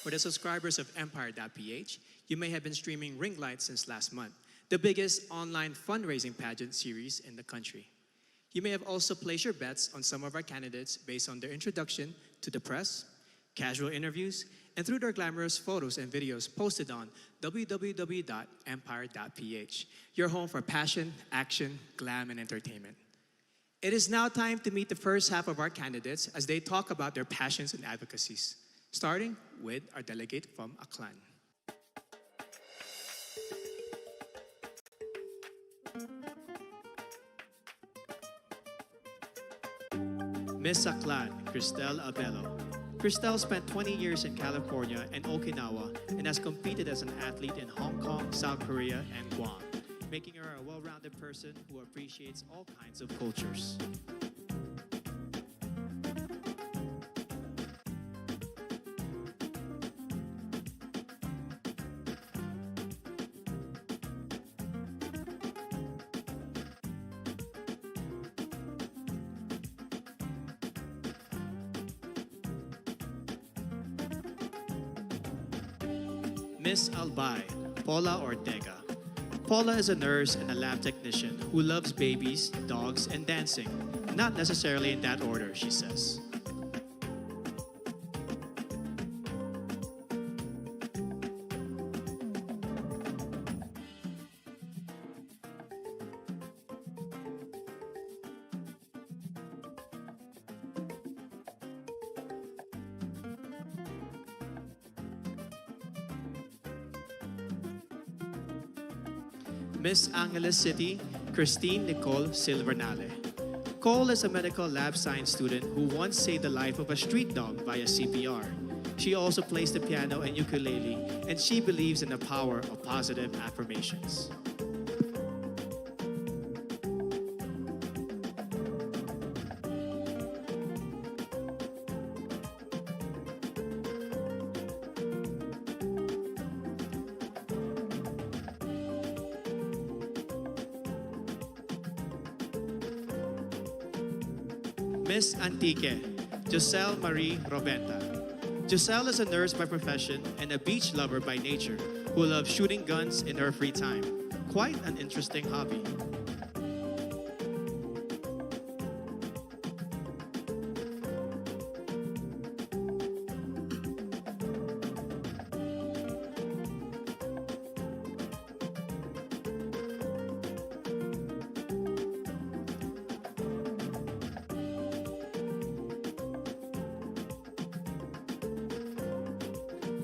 For the subscribers of Empire.ph, you may have been streaming Ring Light since last month, the biggest online fundraising pageant series in the country. You may have also placed your bets on some of our candidates based on their introduction to the press, casual interviews, and through their glamorous photos and videos posted on www.empire.ph, your home for passion, action, glam, and entertainment. It is now time to meet the first half of our candidates as they talk about their passions and advocacies, starting with our delegate from Aklan. Miss Aklan, Cristel Abello. Cristel spent 20 years in California and Okinawa and has competed as an athlete in Hong Kong, South Korea, and Guam, making her a well-rounded person who appreciates all kinds of cultures. Miss Albay, Paula Ortega. Paula is a nurse and a lab technician who loves babies, dogs, and dancing. Not necessarily in that order, she says. Miss Angeles City, Christine Nicole Silvernale. Cole is a medical lab science student who once saved the life of a street dog via CPR. She also plays the piano and ukulele, and she believes in the power of positive affirmations. Miss Antique, Giselle Marie Robenta. Giselle is a nurse by profession and a beach lover by nature who loves shooting guns in her free time. Quite an interesting hobby.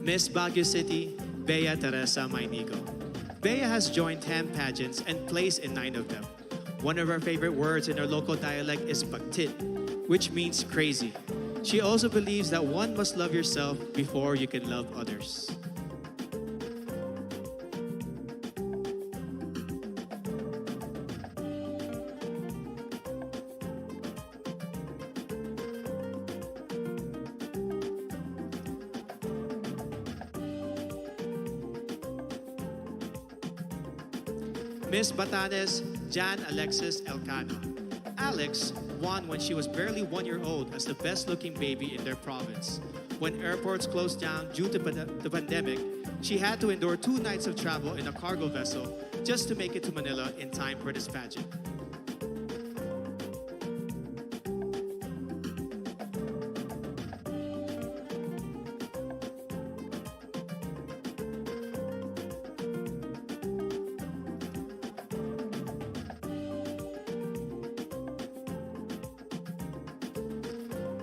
Miss Baguio City, Bea Teresa Mainigo. Bea has joined 10 pageants and placed in 9 of them. One of her favorite words in her local dialect is bagtit, which means crazy. She also believes that one must love yourself before you can love others. Miss Batanes, Jan Alexis Elcano. Alex won when she was barely 1 year old as the best-looking baby in their province. When airports closed down due to the pandemic, she had to endure 2 nights of travel in a cargo vessel just to make it to Manila in time for this pageant.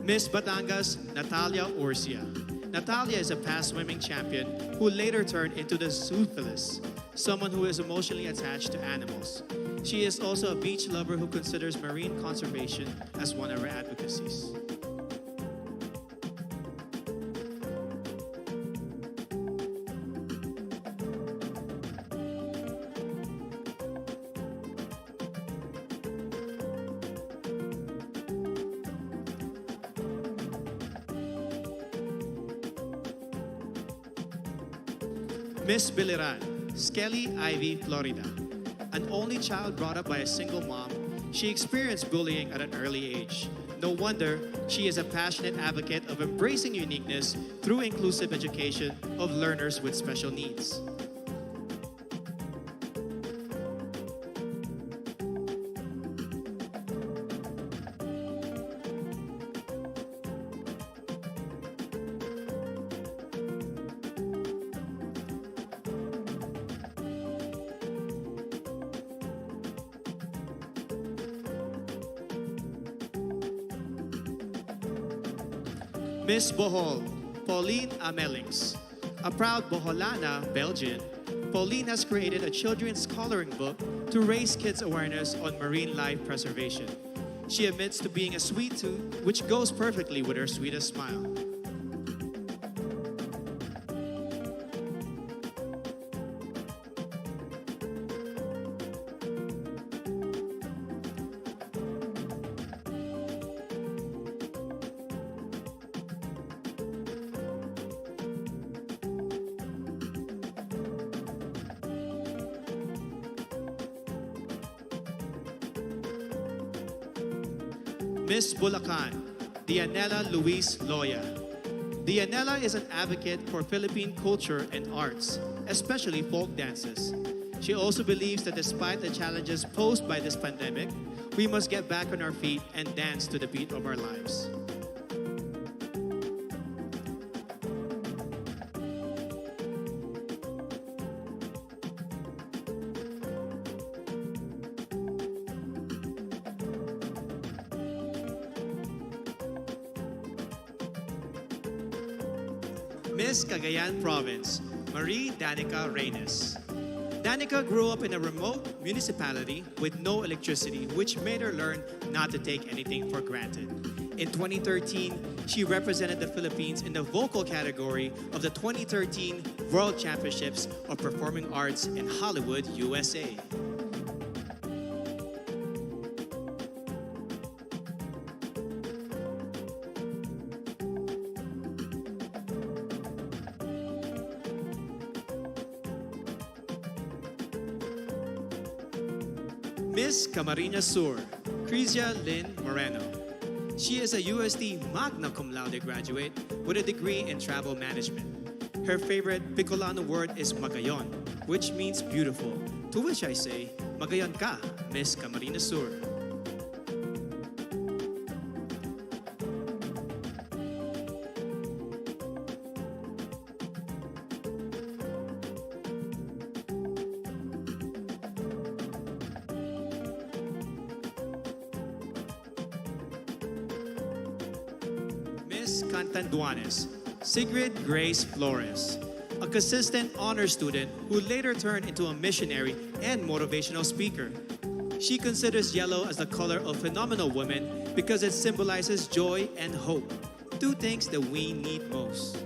Miss Batangas, Natalia Urcia. Natalia is a past swimming champion who later turned into the zoophilist, someone who is emotionally attached to animals. She is also a beach lover who considers marine conservation as one of her advocacies. Miss Biliran, Skelly Ivy, Florida. An only child brought up by a single mom, she experienced bullying at an early age. No wonder She is a passionate advocate of embracing uniqueness through inclusive education of learners with special needs. Miss Bohol, Pauline Amelings. A proud Boholana, Belgian, Pauline has created a children's coloring book to raise kids' awareness on marine life preservation. She admits to being a sweet tooth, which goes perfectly with her sweetest smile. Miss Bulacan, Dianela Luis Loya. Dianela is an advocate for Philippine culture and arts, especially folk dances. She also believes that despite the challenges posed by this pandemic, we must get back on our feet and dance to the beat of our lives. Miss Cagayan Province, Marie Danica Reynes. Danica grew up in a remote municipality with no electricity, which made her learn not to take anything for granted. In 2013, she represented the Philippines in the vocal category of the 2013 World Championships of Performing Arts in Hollywood, USA. Miss Camarines Sur, Crizia Lynn Moreno. She is a USD Magna Cum Laude graduate with a degree in travel management. Her favorite Bicolano word is magayon, which means beautiful, to which I say, magayon ka, Miss Camarines Sur. Miss Cantanduanes, Sigrid Grace Flores, a consistent honor student who later turned into a missionary and motivational speaker. She considers yellow as the color of phenomenal women because it symbolizes joy and hope, two things that we need most.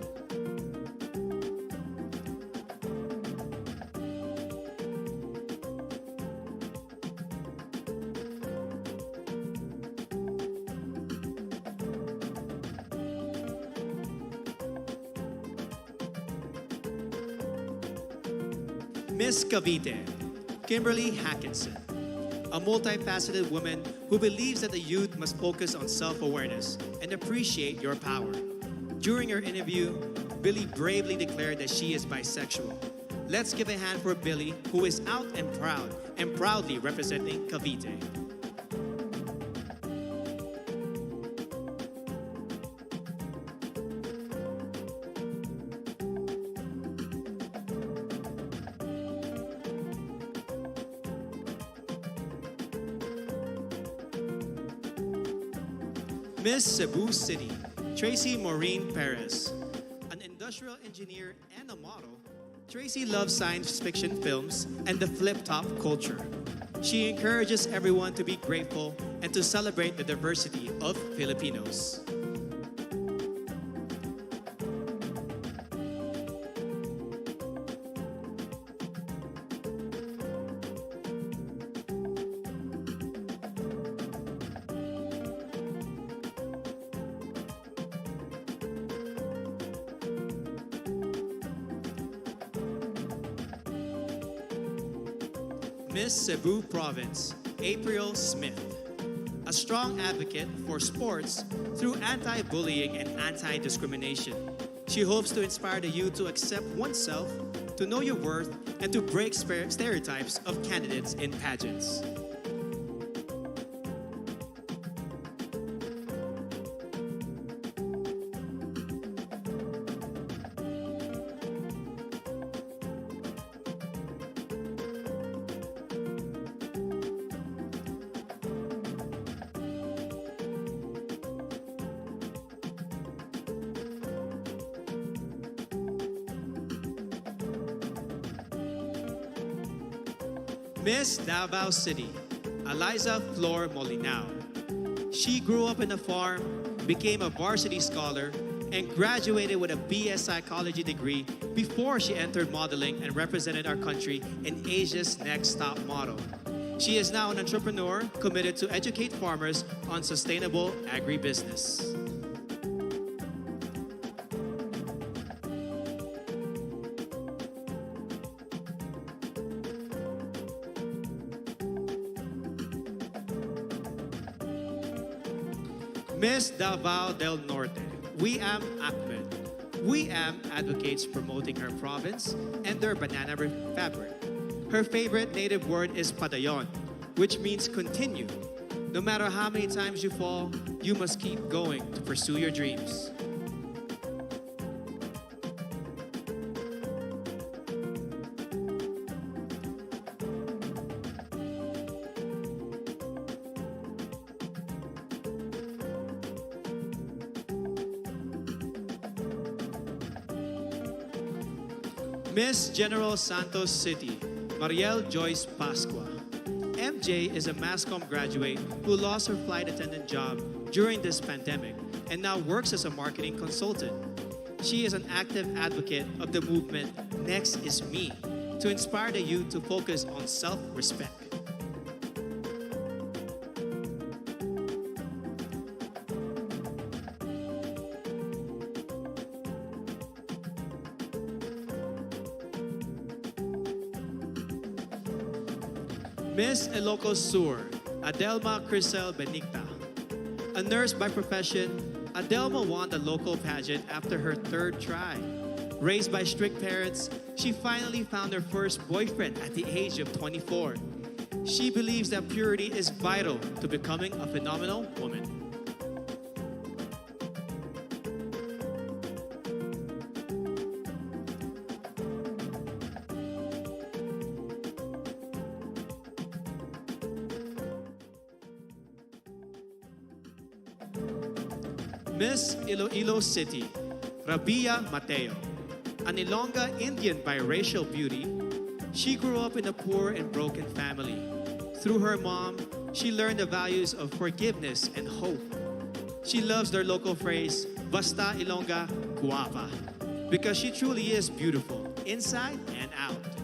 Miss Cavite, Kimberly Hackinson, a multifaceted woman who believes that the youth must focus on self-awareness and appreciate your power. During her interview, Billy bravely declared that she is bisexual. Let's give a hand for Billy, who is out and proudly representing Cavite. Miss Cebu City, Tracy Maureen Perez. An industrial engineer and a model, Tracy loves science fiction films and the flip-top culture. She encourages everyone to be grateful and to celebrate the diversity of Filipinos. Miss Cebu Province, April Smith. a strong advocate for sports through anti-bullying and anti-discrimination. She hopes to inspire the youth to accept oneself, to know your worth, and to break stereotypes of candidates in pageants. Miss Davao City, Eliza Flor Molinao. She grew up in a farm, became a varsity scholar, and graduated with a BS Psychology degree before she entered modeling and represented our country in Asia's Next Top Model. She is now an entrepreneur committed to educate farmers on sustainable agribusiness. Miss Davao del Norte, Wiam Ahmed. Wiam advocates promoting her province and their banana fabric. Her favorite native word is padayon, which means continue. No matter how many times you fall, you must keep going to pursue your dreams. Miss General Santos City, Mariel Joyce Pascua. MJ is a MASCOM graduate who lost her flight attendant job during this pandemic and now works as a marketing consultant. She is an active advocate of the movement Next is Me to inspire the youth to focus on self-respect. Miss Ilocos Sur, Adelma Crisel Benigta. A nurse by profession, Adelma won the local pageant after her third try. Raised by strict parents, she finally found her first boyfriend at the age of 24. She believes that purity is vital to becoming a phenomenal woman. Miss Iloilo City, Rabia Mateo. An Ilongga Indian biracial beauty, she grew up in a poor and broken family. Through her mom, she learned the values of forgiveness and hope. She loves their local phrase, Basta Ilongga Guapa, because she truly is beautiful, inside and out.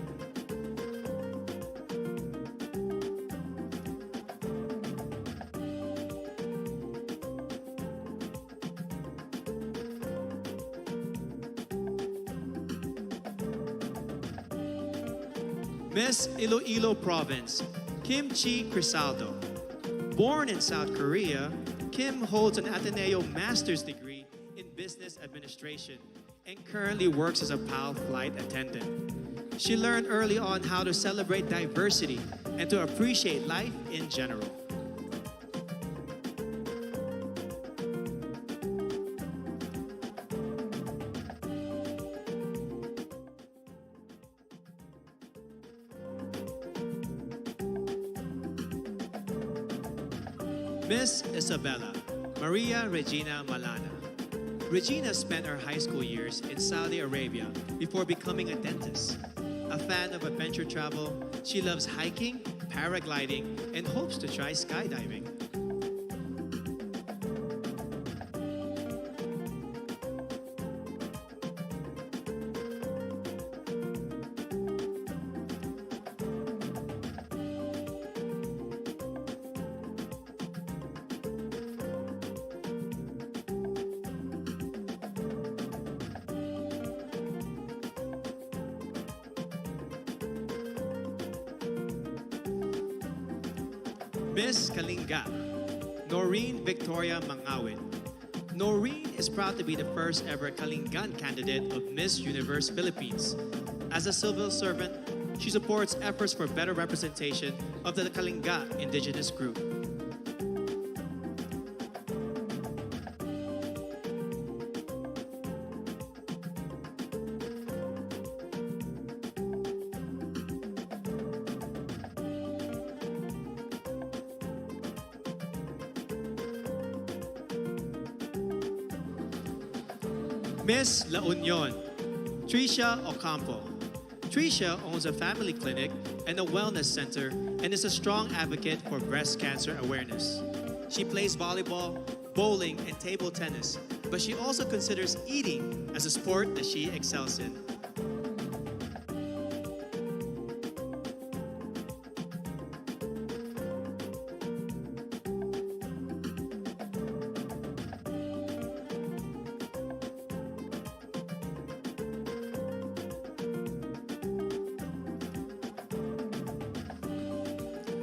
Miss Iloilo Province, Kim Chi Crisaldo. Born in South Korea, Kim holds an Ateneo Master's degree in Business Administration and currently works as a PAL flight attendant. She learned early on how to celebrate diversity and to appreciate life in general. Miss Isabella, Maria Regina Malana. Regina spent her high school years in Saudi Arabia before becoming a dentist. A fan of adventure travel, she loves hiking, paragliding, and hopes to try skydiving. Miss Kalinga, Noreen Victoria Mangawit. Noreen is proud to be the first ever Kalingan candidate of Miss Universe Philippines. As a civil servant, she supports efforts for better representation of the Kalinga indigenous group. Miss La Union, Tricia Ocampo. Tricia owns a family clinic and a wellness center and is a strong advocate for breast cancer awareness. She plays volleyball, bowling, and table tennis, but she also considers eating as a sport that she excels in.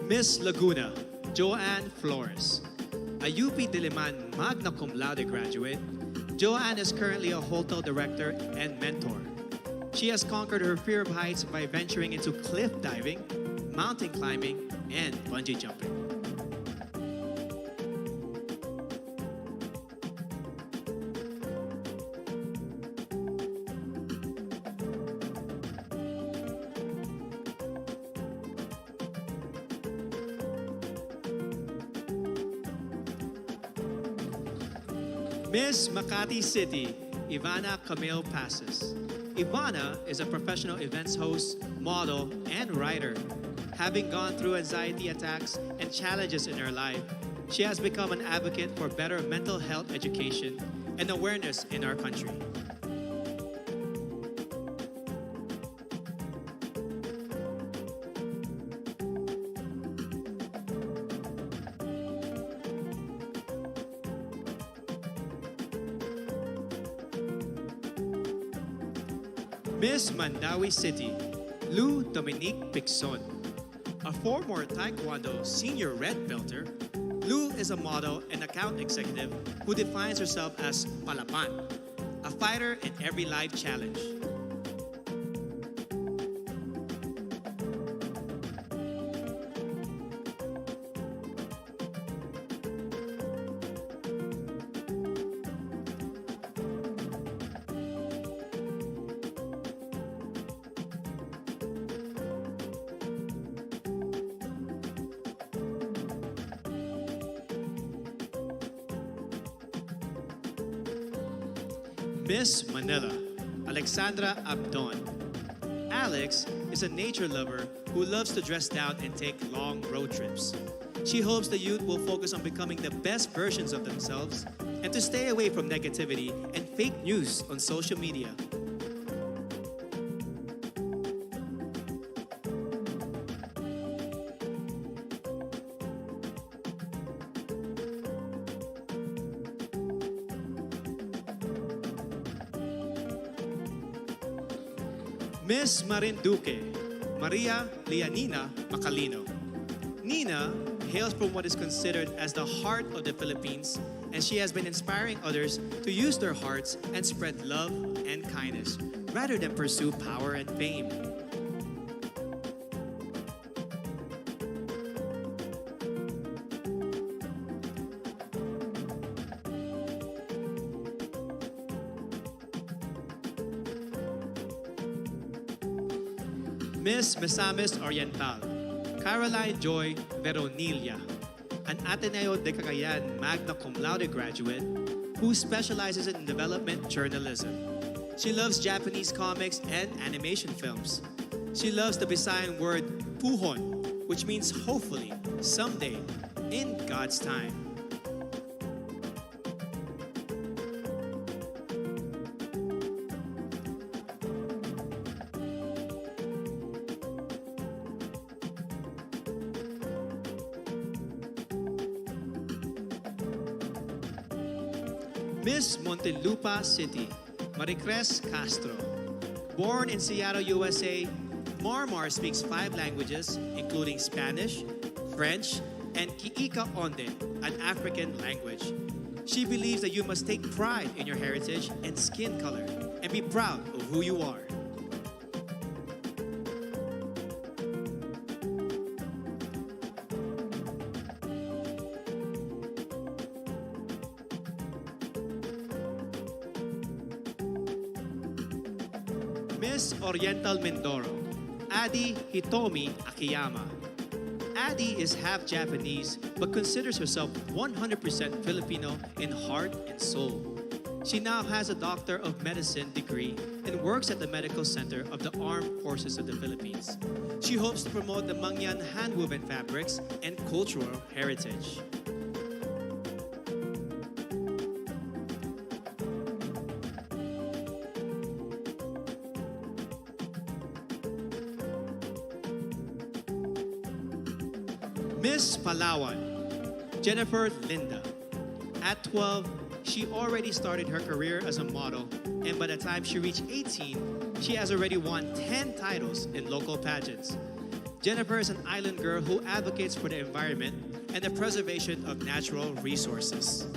Miss Laguna, Joanne Flores. A UP Diliman magna cum laude graduate, Joanne is currently a hotel director and mentor. She has conquered her fear of heights by venturing into cliff diving, mountain climbing, and bungee jumping. Miss Makati City, Ivana Camille Passes. Ivana is a professional events host, model, and writer. Having gone through anxiety attacks and challenges in her life, she has become an advocate for better mental health education and awareness in our country. Miss Mandawi City, Lou Dominique Pixon. A former Taekwondo senior red belter, Lou is a model and account executive who defines herself as Palapan, a fighter in every life challenge. Miss Manila, Alexandra Abdon. Alex is a nature lover who loves to dress down and take long road trips. She hopes the youth will focus on becoming the best versions of themselves and to stay away from negativity and fake news on social media. Miss Marinduque, Maria Lianina Macalino. Nina hails from what is considered as the heart of the Philippines, and she has been inspiring others to use their hearts and spread love and kindness rather than pursue power and fame. Miss Misamis Oriental, Caroline Joy Veronilla, an Ateneo de Cagayan magna cum laude graduate who specializes in development journalism. She loves Japanese comics and animation films. She loves the Visayan word puhon, which means hopefully, someday, in God's time. Miss Montelupa City, Maricres Castro. Born in Seattle, USA, Marmar speaks 5 languages, including Spanish, French, and Kiika Onde, an African language. She believes that you must take pride in your heritage and skin color and be proud of who you are. Miss Oriental Mindoro, Adi Hitomi Akiyama. Adi is half Japanese but considers herself 100% Filipino in heart and soul. She now has a Doctor of Medicine degree and works at the Medical Center of the Armed Forces of the Philippines. She hopes to promote the Mangyan handwoven fabrics and cultural heritage. Miss Palawan, Jennifer Linda. At 12, she already started her career as a model, and by the time she reached 18, she has already won 10 titles in local pageants. Jennifer is an island girl who advocates for the environment and the preservation of natural resources.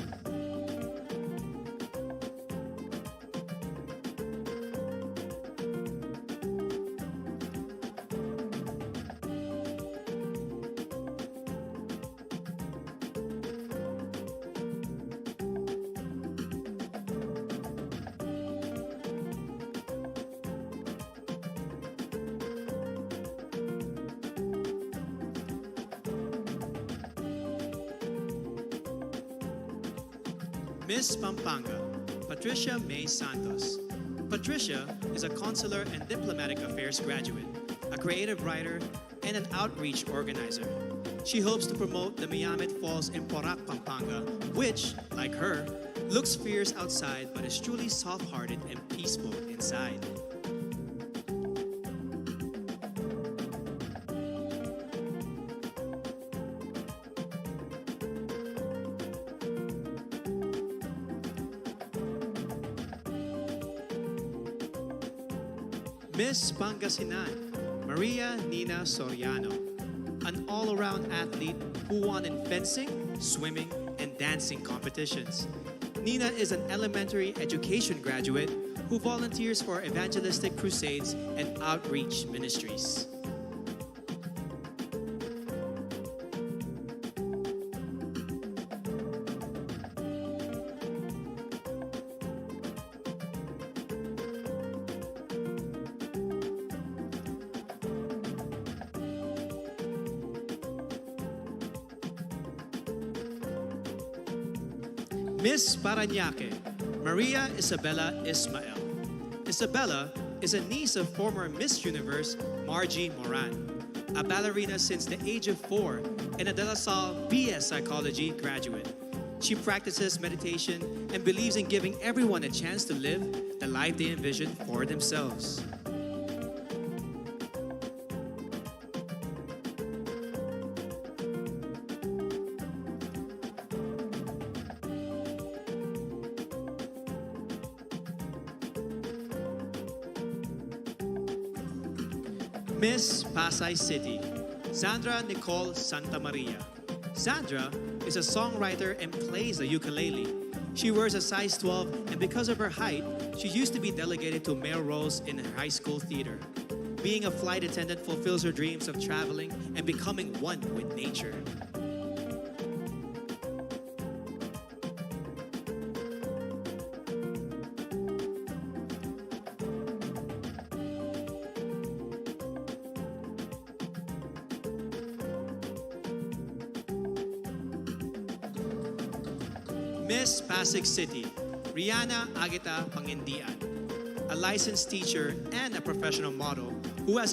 Miss Pampanga, Patricia May Santos. Patricia is a consular and diplomatic affairs graduate, a creative writer, and an outreach organizer. She hopes to promote the Miamit Falls in Porac, Pampanga, which, like her, looks fierce outside but is truly soft-hearted and peaceful inside. Miss Pangasinan, Maria Nina Soriano, an all-around athlete who won in fencing, swimming, and dancing competitions. Nina is an elementary education graduate who volunteers for evangelistic crusades and outreach ministries. Miss Parañaque, Maria Isabella Ismael. Isabella is a niece of former Miss Universe Margie Moran, a ballerina since the age of 4 and a De La Salle BS Psychology graduate. She practices meditation and believes in giving everyone a chance to live the life they envision for themselves. Miss Pasay City, Sandra Nicole Santa Maria. Sandra is a songwriter and plays the ukulele. She wears a size 12, and because of her height, she used to be delegated to male roles in her high school theater. Being a flight attendant fulfills her dreams of traveling and becoming one with nature. Miss Pasig City, Rihanna Agita Pangindian, a licensed teacher and a professional model who has